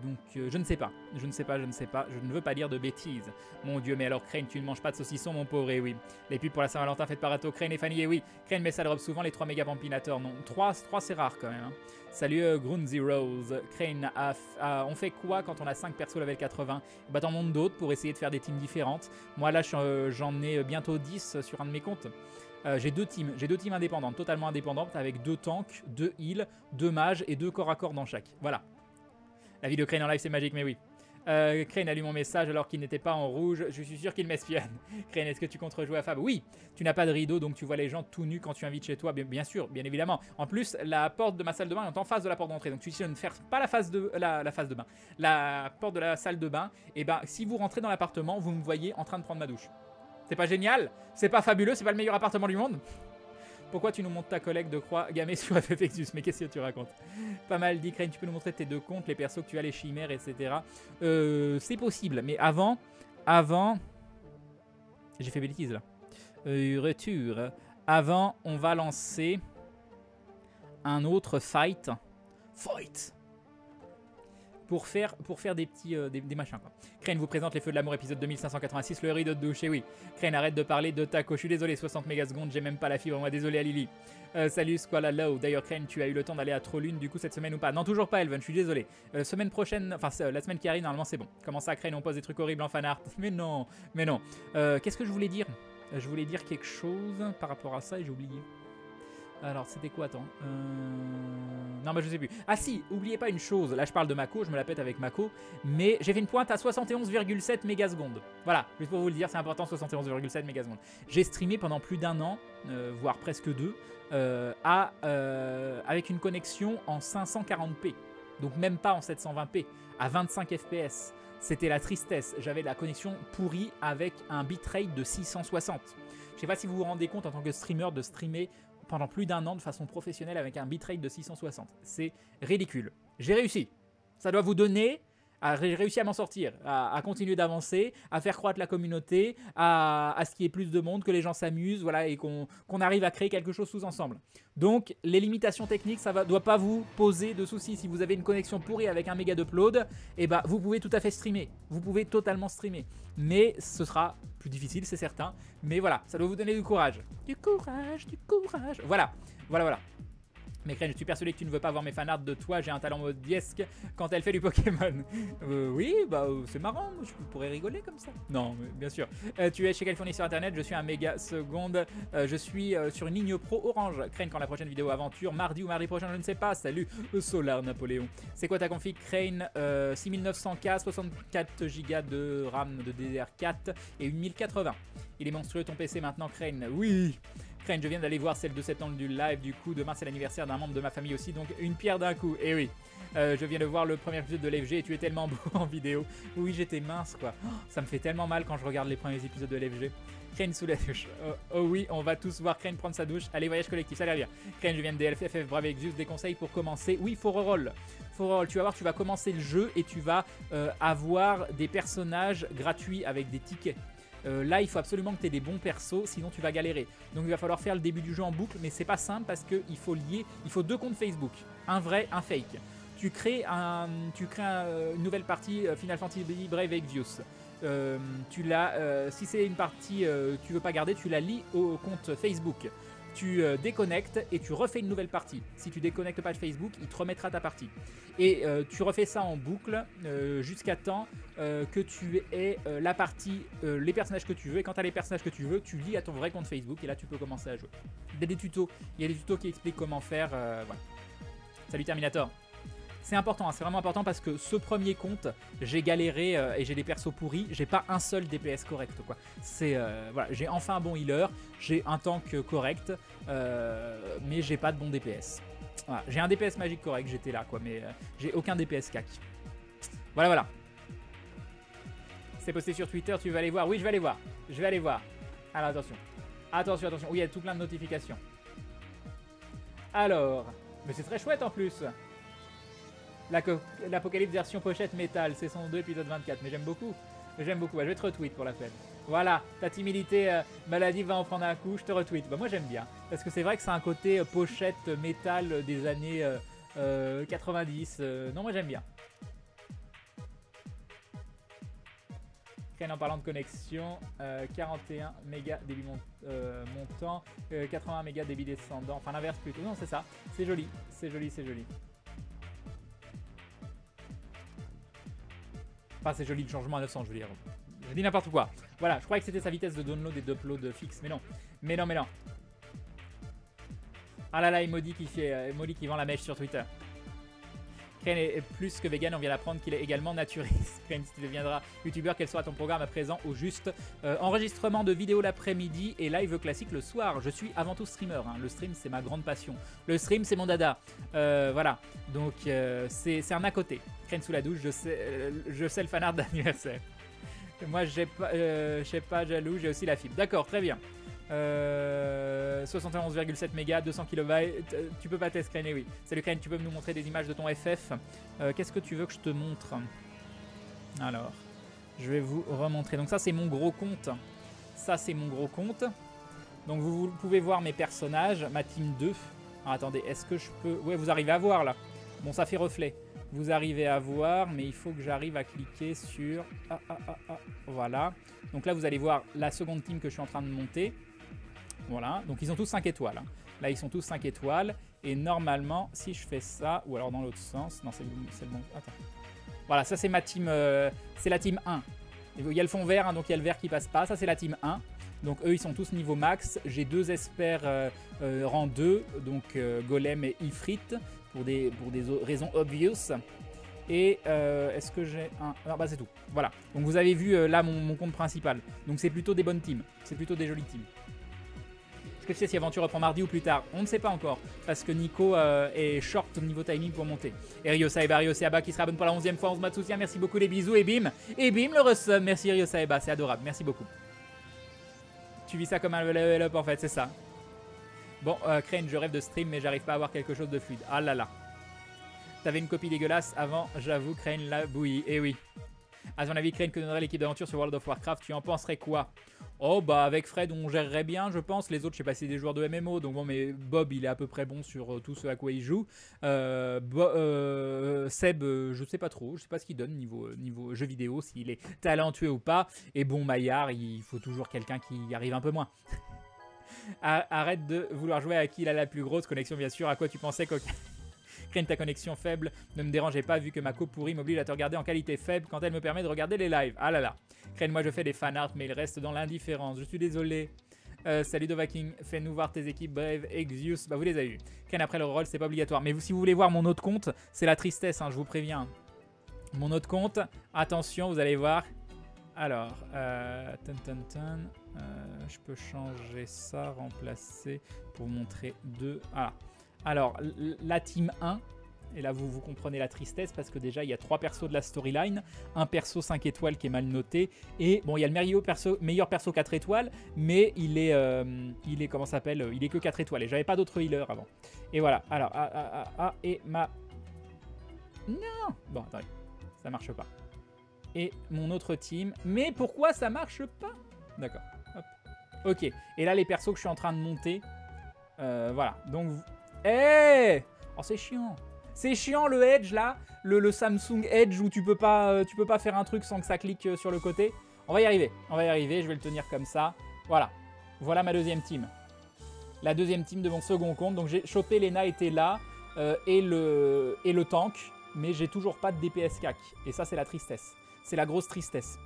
Donc, je ne sais pas. Je ne veux pas dire de bêtises. Mon Dieu, mais alors, Crane, tu ne manges pas de saucisson, mon pauvre, et oui. Les pubs pour la Saint-Valentin faites par Atto, Crane et Fanny, et oui. Crane, mais ça drop souvent les 3 méga Pampinators. Non, 3 c'est rare quand même. Hein. Salut Ground Zeros. Crane, on fait quoi quand on a 5 persos level 80? Bah, t'en montes d'autres pour essayer de faire des teams différentes. Moi, là, j'en ai bientôt 10 sur un de mes comptes. J'ai deux teams indépendantes, totalement indépendantes, avec 2 tanks, 2 heals, 2 mages et 2 corps à corps dans chaque. Voilà. La vie de Crane en live, c'est magique, mais oui. Crane a lu mon message alors qu'il n'était pas en rouge. Je suis sûr qu'il m'espionne. Crane, est-ce que tu comptes rejouer à Fab? Oui. Tu n'as pas de rideau, donc tu vois les gens tout nus quand tu invites chez toi. Bien sûr, bien évidemment. En plus, la porte de ma salle de bain est en face de la porte d'entrée. Donc tu ne fermes pas la face de bain. La porte de la salle de bain. Et ben, si vous rentrez dans l'appartement, vous me voyez en train de prendre ma douche. C'est pas génial? C'est pas fabuleux? C'est pas le meilleur appartement du monde? Pourquoi tu nous montres ta collègue de croix gammée sur FFXus? Mais qu'est-ce que tu racontes? Pas mal dit, Crane, tu peux nous montrer tes 2 comptes, les persos que tu as, les chimères, etc. C'est possible, mais avant... J'ai fait bêtise là. Retour. Avant, on va lancer un autre fight. Pour faire des petits des machins quoi. Crane vous présente les feux de l'amour épisode 2586, le rideau de douche. Et oui, Crane arrête de parler de taco. Je suis désolé, 60 mégasecondes, j'ai même pas la fibre. Moi désolé à Lily. Salut Squala Low. D'ailleurs Crane, tu as eu le temps d'aller à Trollune du coup cette semaine ou pas? Non, toujours pas Elven, je suis désolé. Semaine prochaine, enfin la semaine qui arrive normalement c'est bon. Comment ça Crane, on pose des trucs horribles en fanart? Mais non. Qu'est-ce que je voulais dire? Je voulais dire quelque chose par rapport à ça et j'ai oublié. Alors, c'était quoi, attends non, bah je sais plus. Ah si, oubliez pas une chose. Là, je parle de Mako, je me la pète avec Mako. Mais j'ai fait une pointe à 71,7 mégasecondes. Voilà, juste pour vous le dire, c'est important, 71,7 mégasecondes. J'ai streamé pendant plus d'1 an, voire presque 2, avec une connexion en 540p. Donc même pas en 720p, à 25 fps. C'était la tristesse. J'avais la connexion pourrie avec un bitrate de 660. Je sais pas si vous vous rendez compte en tant que streamer de streamer pendant plus d'1 an de façon professionnelle avec un bitrate de 660. C'est ridicule. J'ai réussi. Ça doit vous donner... J'ai réussi à m'en sortir, à continuer d'avancer, à faire croître la communauté, à ce qu'il y ait plus de monde, que les gens s'amusent, voilà, et qu'on arrive à créer quelque chose tous ensemble. Donc, les limitations techniques, ça ne doit pas vous poser de soucis. Si vous avez une connexion pourrie avec un méga d'upload, eh ben, vous pouvez tout à fait streamer. Vous pouvez totalement streamer. Mais ce sera plus difficile, c'est certain. Mais voilà, ça doit vous donner du courage. Du courage, du courage. Voilà. Mais Crane, je suis persuadé que tu ne veux pas voir mes fanarts de toi, j'ai un talent modiesque quand elle fait du Pokémon. Oui, bah c'est marrant, je pourrais rigoler comme ça. Non, mais bien sûr. Tu es chez quel fournisseur internet? Je suis un méga seconde. Je suis sur une ligne pro Orange. Crane, quand la prochaine vidéo aventure, mardi ou mardi prochain, je ne sais pas. Salut, Solar Napoléon. C'est quoi ta config Crane? 6900K, 64 Go de RAM de DDR4 et une 1080. Il est monstrueux ton PC maintenant, Crane. Oui. Crane, je viens d'aller voir celle de septembre du live, du coup demain c'est l'anniversaire d'un membre de ma famille aussi, donc une pierre d'un coup, et oui. Je viens de voir le premier épisode de l'FG et tu es tellement beau en vidéo. Oui, j'étais mince quoi. Oh, ça me fait tellement mal quand je regarde les premiers épisodes de l'FG. Crane sous la douche. Oh oui, on va tous voir Crane prendre sa douche. Allez, voyage collectif, ça a l'air bien. Crane, je viens de DLFF, brave avec juste des conseils pour commencer. Oui, faut reroll. Tu vas voir, tu vas commencer le jeu et tu vas avoir des personnages gratuits avec des tickets. Là, il faut absolument que tu aies des bons persos, sinon tu vas galérer. Donc il va falloir faire le début du jeu en boucle, mais c'est pas simple parce qu'il faut lier, il faut 2 comptes Facebook, un vrai, un fake. Tu crées une nouvelle partie Final Fantasy Brave Exvius. tu la, si c'est une partie que tu veux pas garder, tu la lis au compte Facebook. Tu déconnectes et tu refais une nouvelle partie. Si tu déconnectes pas de Facebook, il te remettra ta partie. Et tu refais ça en boucle jusqu'à temps que tu aies la partie, les personnages que tu veux. Et quand tu as les personnages que tu veux, tu lis à ton vrai compte Facebook et là tu peux commencer à jouer. Il y a des tutos, qui expliquent comment faire. Voilà. Salut Terminator. C'est important, hein, c'est vraiment important parce que ce premier compte, j'ai galéré et j'ai des persos pourris. J'ai pas un seul DPS correct, quoi. C'est voilà, j'ai enfin un bon healer, j'ai un tank correct, mais j'ai pas de bon DPS. Voilà, j'ai un DPS magique correct, j'étais là, quoi, mais j'ai aucun DPS cac. Voilà, voilà. C'est posté sur Twitter, tu veux aller voir? Oui, je vais aller voir. Je vais aller voir. Alors attention, attention, attention. Oui, il y a tout plein de notifications. Alors, mais c'est très chouette en plus. L'Apocalypse version pochette métal, saison 2, épisode 24. Mais j'aime beaucoup. J'aime beaucoup. Je vais te retweet pour la fête. Voilà, ta timidité maladive va en prendre un coup. Je te retweet. Bah, moi, j'aime bien. Parce que c'est vrai que c'est un côté pochette métal des années 90. Non, moi, j'aime bien. En parlant de connexion, 41 mégas débit montant, 80 mégas débit descendant. Enfin, l'inverse plutôt. Non, c'est ça. C'est joli. C'est joli, c'est joli. Enfin, c'est joli le changement à 900, je veux dire. Je dis n'importe quoi. Voilà, je croyais que c'était sa vitesse de download et d'upload fixe, mais non. Mais non, mais non. Ah là là, Emody qui vend la mèche sur Twitter. Crane est plus que vegan, on vient d'apprendre qu'il est également naturiste. Crane, si tu deviendras youtubeur, quel sera ton programme à présent au juste? Enregistrement de vidéos l'après-midi et live classique le soir. Je suis avant tout streamer, hein. Le stream c'est ma grande passion. Le stream c'est mon dada. Voilà, donc c'est un à côté. Crane sous la douche, je sais le fanart d'anniversaire. Moi je sais pas jaloux, j'ai aussi la fibre. D'accord, très bien. 71,7 mégas, 200 kilobytes. Tu peux pas test Crane, oui. Salut Crane, tu peux nous montrer des images de ton FF. Qu'est-ce que tu veux que je te montre? Alors, je vais vous remontrer. Donc ça c'est mon gros compte. Ça c'est mon gros compte. Donc vous pouvez voir mes personnages, ma team 2. Alors, attendez, est-ce que je peux... Ouais, vous arrivez à voir là. Bon, ça fait reflet. Vous arrivez à voir, mais il faut que j'arrive à cliquer sur... Voilà. Donc là, vous allez voir la seconde team que je suis en train de monter. Voilà. Donc ils ont tous 5 étoiles. Hein. Là, ils sont tous 5 étoiles. Et normalement, si je fais ça, ou alors dans l'autre sens... Non, c'est le bon... Attends. Voilà, ça c'est ma team... c'est la team 1. Il y a le fond vert, hein, donc il y a le vert qui passe pas. Ça, c'est la team 1. Donc eux, ils sont tous niveau max. J'ai 2 experts rang 2, donc Golem et Ifrit, pour des raisons obvious. Et est-ce que j'ai un... Non, bah c'est tout. Voilà. Donc vous avez vu là mon compte principal. Donc c'est plutôt des bonnes teams. C'est plutôt des jolies teams. Est-ce que tu sais si Aventure reprend mardi ou plus tard? On ne sait pas encore. Parce que Nico est short au niveau timing pour monter. Et Ryo Saeba qui se rabonne pour la 11e fois. 11 mois de soutien. Merci beaucoup, les bisous. Et bim, le resub. Merci Ryo Saeba, c'est adorable. Merci beaucoup. Tu vis ça comme un level up en fait, c'est ça. Bon, Crane, je rêve de stream, mais j'arrive pas à avoir quelque chose de fluide. Ah là là. T'avais une copie dégueulasse avant, j'avoue, Crane la bouillie. Eh oui. À ton avis, Crane, que donnerait l'équipe d'aventure sur World of Warcraft? Tu en penserais quoi? Oh, bah avec Fred, on gérerait bien, je pense. Les autres, je sais pas si c'est des joueurs de MMO. Donc bon, mais Bob, il est à peu près bon sur tout ce à quoi il joue. Seb, je sais pas trop. Je sais pas ce qu'il donne niveau jeu vidéo, s'il est talentueux ou pas. Et bon, Maillard, il faut toujours quelqu'un qui y arrive un peu moins. Arrête de vouloir jouer à qui il a la plus grosse connexion, bien sûr. À quoi tu pensais, coquin? Crane, ta connexion faible ne me dérangeait pas vu que ma co pourrie m'oblige à te regarder en qualité faible quand elle me permet de regarder les lives. Ah là là. Crane, moi je fais des fanarts mais il reste dans l'indifférence. Je suis désolé. Salut Dovaking, fais-nous voir tes équipes Brave, Exius. Bah vous les avez eu. Crane, après le rôle c'est pas obligatoire. Mais si vous voulez voir mon autre compte, c'est la tristesse, hein, je vous préviens. Mon autre compte, attention, vous allez voir. Alors, je peux changer ça, remplacer pour vous montrer deux. Voilà. Alors, la team 1, et là vous comprenez la tristesse parce que déjà il y a 3 persos de la storyline, un perso 5 étoiles qui est mal noté, et bon il y a le meilleur perso 4 étoiles, mais il est comment ça s'appelle, il est que 4 étoiles, et j'avais pas d'autres healers avant. Et voilà, alors, et ma... Non. Bon, attendez, ça marche pas. Et mon autre team, mais pourquoi ça marche pas? D'accord, hop. Ok, et là les persos que je suis en train de monter, voilà, donc... Eh oh, c'est chiant. C'est chiant le Edge là, le Samsung Edge où tu peux pas faire un truc sans que ça clique sur le côté. On va y arriver. On va y arriver. Je vais le tenir comme ça. Voilà. Voilà ma deuxième team. La deuxième team de mon second compte. Donc j'ai chopé Lena était là et le tank. Mais j'ai toujours pas de DPS CAC. Et ça, c'est la tristesse. C'est la grosse tristesse.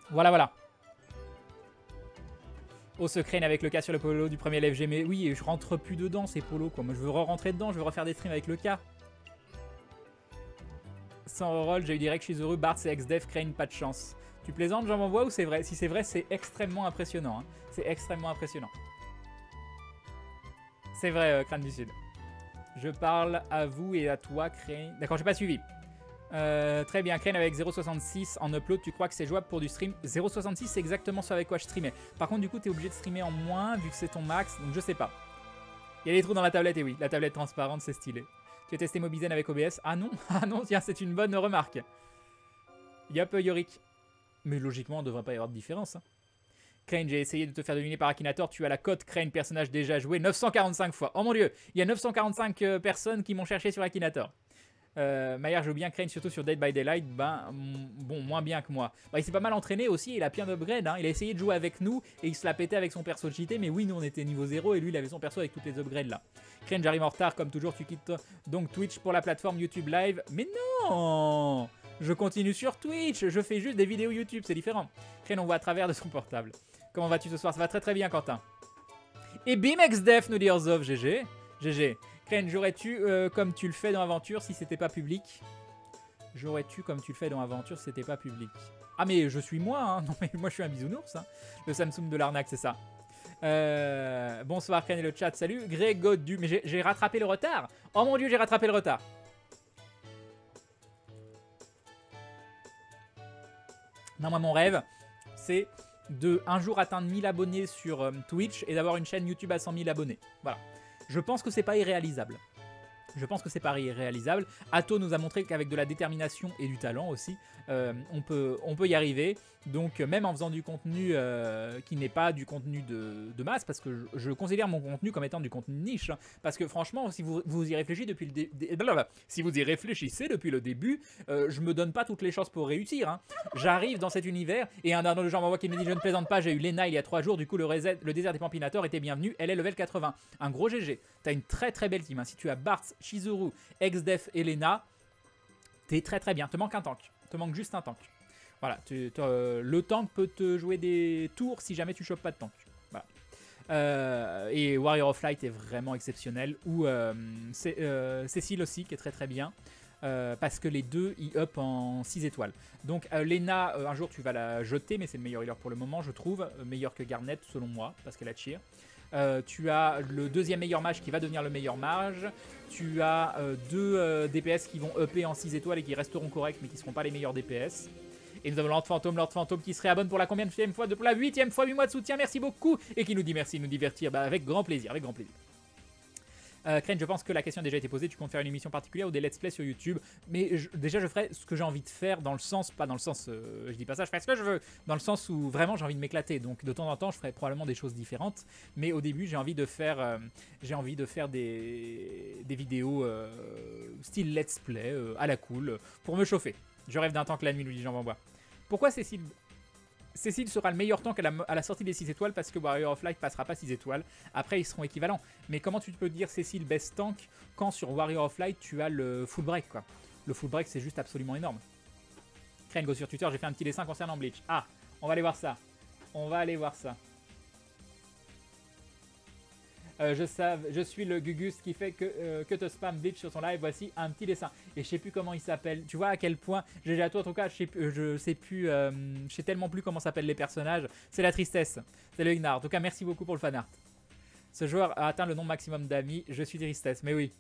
Voilà, voilà. Au secret avec le cas sur le polo du premier LFG. Mais oui, je rentre plus dedans, ces polos, quoi. Moi, je veux re-rentrer dedans. Je veux refaire des streams avec le cas. Sans roll, j'ai eu direct chez Heureux. Bart, c'est ex-def. Crane, pas de chance. Tu plaisantes, j'en m'envoie ou c'est vrai? Si c'est vrai, c'est extrêmement impressionnant. Hein. C'est extrêmement impressionnant. C'est vrai, Crâne du Sud. Je parle à vous et à toi, Crane. D'accord, j'ai pas suivi. Très bien, Crane avec 0,66 en upload, tu crois que c'est jouable pour du stream? 0,66 c'est exactement ce avec quoi je streamais. Par contre du coup tu es obligé de streamer en moins vu que c'est ton max, donc je sais pas. Il y a des trous dans la tablette et oui, la tablette transparente c'est stylé. Tu as testé Mobizen avec OBS? Ah non, ah non, tiens c'est une bonne remarque. Yup Yorick. Mais logiquement il ne devrait pas y avoir de différence. Hein. Crane, j'ai essayé de te faire deviner par Akinator, tu as la cote Crane, personnage déjà joué 945 fois. Oh mon dieu, il y a 945 personnes qui m'ont cherché sur Akinator. Maillard joue bien Crane, surtout sur Dead by Daylight. Ben, bon, moins bien que moi. Bah, il s'est pas mal entraîné aussi, il a plein d'upgrades. Hein. Il a essayé de jouer avec nous et il se l'a pété avec son perso cheaté. Mais oui, nous on était niveau 0 et lui il avait son perso avec toutes les upgrades là. Crane, j'arrive en retard, comme toujours, tu quittes donc Twitch pour la plateforme YouTube Live. Mais non! Je continue sur Twitch, je fais juste des vidéos YouTube, c'est différent. Crane, on voit à travers de son portable. Comment vas-tu ce soir? Ça va très très bien, Quentin. Et Bimex Def nous dit Orzov, GG. GG. Crane, j'aurais-tu comme tu le fais dans Aventure si c'était pas public? J'aurais-tu comme tu le fais dans Aventure si c'était pas public? Ah mais je suis moi, hein. Non mais moi je suis un bisounours. Hein. Le Samsung de l'arnaque, c'est ça. Bonsoir Crane et le chat, salut. Greg Godu, mais j'ai rattrapé le retard. Oh mon dieu, j'ai rattrapé le retard. Non, moi mon rêve, c'est de un jour atteindre 1000 abonnés sur Twitch et d'avoir une chaîne YouTube à 100 000 abonnés. Voilà. Je pense que c'est pas irréalisable. Je pense que c'est pas irréalisable. Atto nous a montré qu'avec de la détermination et du talent aussi, on peut y arriver. Donc même en faisant du contenu qui n'est pas du contenu de masse, parce que je considère mon contenu comme étant du contenu niche. Hein, parce que franchement, si vous y réfléchissez depuis le début, je me donne pas toutes les chances pour réussir. Hein. J'arrive dans cet univers et un de gens m'envoie qui me dit je ne plaisante pas, j'ai eu Lena il y a 3 jours, du coup le désert des Pampinators était bienvenu, elle est level 80. Un gros GG. T'as une très très belle team. Hein. Si tu as Bart, Chizuru, Exdef et Lena, t'es très très bien. Te manque un tank. Te manque juste un tank. Voilà, le tank peut te jouer des tours si jamais tu chopes pas de tank. Voilà. Et Warrior of Light est vraiment exceptionnel. Ou Cécile aussi qui est très très bien. Parce que les deux ils up en 6 étoiles. Donc Lena, un jour tu vas la jeter, mais c'est le meilleur healer pour le moment, je trouve. Meilleur que Garnet selon moi, parce qu'elle a cheer. Tu as le deuxième meilleur mage qui va devenir le meilleur mage. Tu as deux DPS qui vont upper en 6 étoiles et qui resteront corrects mais qui ne seront pas les meilleurs DPS. Et nous avons Lord Fantôme qui serait abonne pour la combienième fois? Pour la 8e fois, 8 mois de soutien, merci beaucoup. Et qui nous dit merci de nous divertir, bah, avec grand plaisir, avec grand plaisir. Crane, je pense que la question a déjà été posée, tu comptes faire une émission particulière ou des let's play sur YouTube? Mais déjà je ferai ce que j'ai envie de faire dans le sens, pas dans le sens, je dis pas ça, je ferai ce que je veux, dans le sens où vraiment j'ai envie de m'éclater, donc de temps en temps je ferai probablement des choses différentes, mais au début j'ai envie de faire, des vidéos style let's play, à la cool, pour me chauffer. Je rêve d'un tank la nuit, nous dit Jean Van Bois. Pourquoi Cécile sera le meilleur tank à la sortie des 6 étoiles parce que Warrior of Light passera pas 6 étoiles. Après, ils seront équivalents. Mais comment tu peux dire Cécile best tank quand sur Warrior of Light, tu as le full break quoi. Le full break, c'est juste absolument énorme. Crane, go sur Twitter, j'ai fait un petit dessin concernant Bleach. Ah, on va aller voir ça. On va aller voir ça. Je suis le Gugus qui fait que te spam Bleach sur son live. Voici un petit dessin. Et je sais plus comment il s'appelle. Tu vois à quel point. GG à toi en tout cas. Je sais tellement plus comment s'appellent les personnages. C'est la tristesse. C'est le Ignar. En tout cas, merci beaucoup pour le fanart. Ce joueur a atteint le nombre maximum d'amis. Je suis tristesse. Mais oui.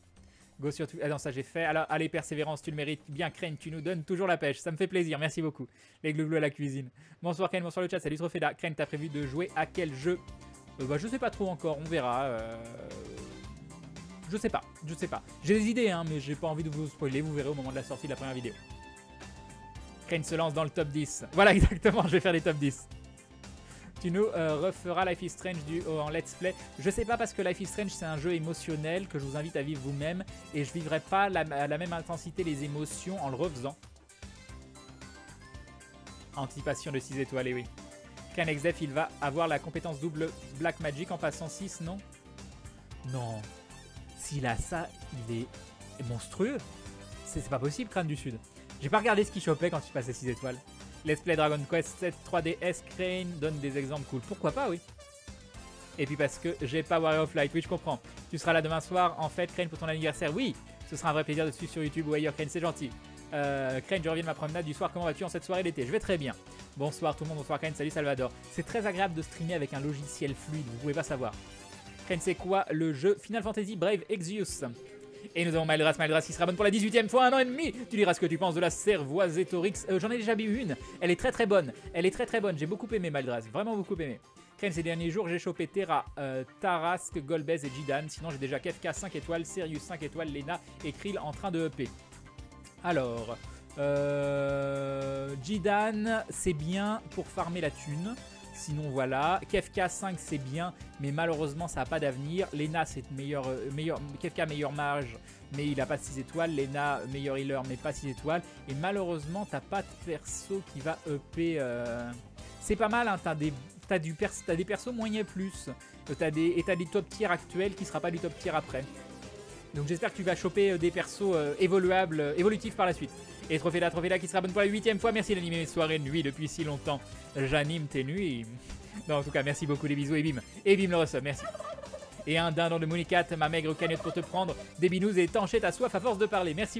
Go sur tout. Ah non, ça j'ai fait. Alors, allez, persévérance, tu le mérites bien. Crane, tu nous donnes toujours la pêche. Ça me fait plaisir. Merci beaucoup. Les glouglous à la cuisine. Bonsoir Crane, bonsoir le chat. Salut Trophée. Crane, t'as prévu de jouer à quel jeu? Bah, je sais pas trop encore, on verra. Je sais pas. J'ai des idées, hein, mais j'ai pas envie de vous spoiler. Vous verrez au moment de la sortie de la première vidéo. Crane se lance dans le top 10. Voilà, exactement, je vais faire les top 10. Tu nous referas Life is Strange en let's play. Je sais pas parce que Life is Strange c'est un jeu émotionnel que je vous invite à vivre vous-même. Et je vivrai pas à la même intensité les émotions en le refaisant. Anticipation de 6 étoiles, et oui. KNXDF, il va avoir la compétence double Black Magic en passant 6, non? Non. S'il a ça, il est monstrueux. C'est pas possible, Crâne du Sud. J'ai pas regardé ce qu'il chopait quand il passait 6 étoiles. Let's Play Dragon Quest 7 3DS Crane donne des exemples cool. Pourquoi pas, oui. Et puis parce que j'ai pas Warrior of Light. Oui, je comprends. Tu seras là demain soir, en fait, Crane, pour ton anniversaire. Oui, ce sera un vrai plaisir de te suivre sur YouTube ou ailleurs, Crane, c'est gentil. Crane, je reviens de ma promenade du soir. Comment vas-tu en cette soirée d'été? Je vais très bien. Bonsoir tout le monde, bonsoir Crane, salut Salvador. C'est très agréable de streamer avec un logiciel fluide, vous pouvez pas savoir. Crane, c'est quoi le jeu? Final Fantasy Brave Exvius. Et nous avons Maldras qui se rabonne pour la 18e fois, 1 an et demi. Tu diras ce que tu penses de la cervoise Etorix. J'en ai déjà bu une. Elle est très très bonne. Elle est très très bonne. J'ai beaucoup aimé Maldras. Vraiment beaucoup aimé. Crane, ces derniers jours, j'ai chopé Terra, Tarask, Golbez et Jidan. Sinon, j'ai déjà Kefka 5 étoiles, Sirius 5 étoiles, Lena et Krill en train de EP. Alors, Jidan, c'est bien pour farmer la thune. Sinon voilà, Kefka 5 c'est bien, mais malheureusement ça n'a pas d'avenir. Lena c'est Kefka meilleur mage, mais il n'a pas 6 étoiles. Lena meilleur healer, mais pas 6 étoiles. Et malheureusement t'as pas de perso qui va EP. C'est pas mal, hein, t'as des persos moyens plus. T'as des top tier actuels qui sera pas du top tier après. Donc j'espère que tu vas choper des persos évolutifs par la suite. Et Trophée là qui se rabonne pour la 8e fois. Merci d'animer mes soirées de nuit depuis si longtemps. J'anime tes nuits. Non, en tout cas, merci beaucoup, des bisous et bim. Et bim le resub, merci. Et un dindon de Moonicat, ma maigre cagnotte pour te prendre. Des binous et étancher ta soif à force de parler. Merci beaucoup.